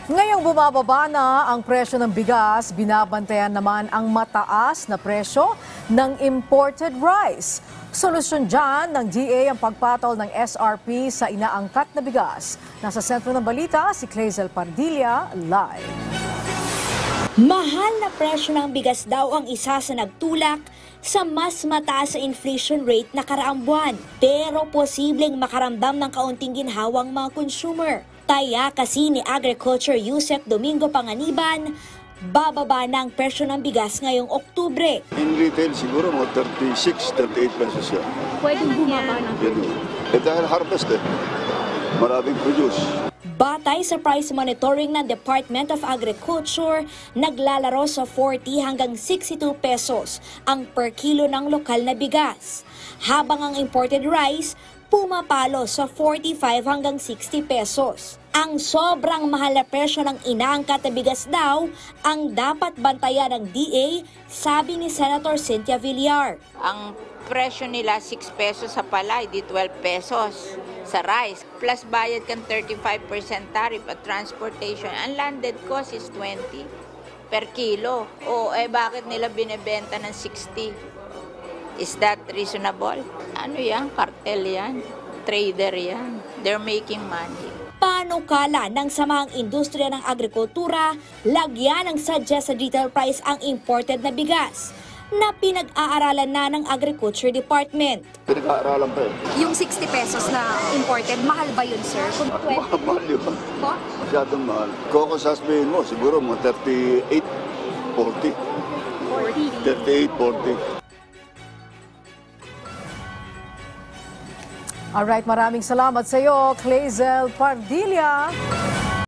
Ngayong bumababa na ang presyo ng bigas, binabantayan naman ang mataas na presyo ng imported rice. Solusyon dyan ng DA ang pagpatol ng SRP sa inaangkat na bigas. Nasa sentro ng balita si Clazel Pardilla, live. Mahal na presyo ng bigas daw ang isa sa nagtulak sa mas mataas sa inflation rate na karaang buwan. Pero posibleng makaramdam ng kaunting ginhawang mga consumer. Taya kasi ni Agriculture Yusef Domingo Panganiban, bababa na ang presyo ng bigas ngayong Oktubre. In retail siguro mga 36, 38 pesos yan. Pwedeng bumaba na. Dahil harvest maraming produce. Batay sa price monitoring ng Department of Agriculture, naglalaro sa 40 hanggang 62 pesos ang per kilo ng lokal na bigas. Habang ang imported rice, pumapalo sa 45 hanggang 60 pesos. Ang sobrang mahal na presyo ng inaangkat na bigas daw ang dapat bantayan ng DA, sabi ni Senator Cynthia Villar. Ang presyo nila 6 pesos sa palay, di 12 pesos sa rice. Plus bayad kang 35% tariff at transportation. Ang landed cost is 20 per kilo. O bakit nila binebenta ng 60? Is that reasonable? Ano yan? Cartel yan. Trader yan. They're making money. Panukala ng samahang industriya ng agrikultura, lagyan ng sadya sa retail price ang imported na bigas na pinag-aaralan na ng Agriculture Department. Pinag-aaralan pa Yung 60 pesos na imported, mahal ba yun, sir? Kung 20? Mahal yun. Po? Masyadong mahal. Kung sasabihin mo, siguro mga 38, 40. 38, 40. Alright, maraming salamat sa iyo, Clazel Pardilla.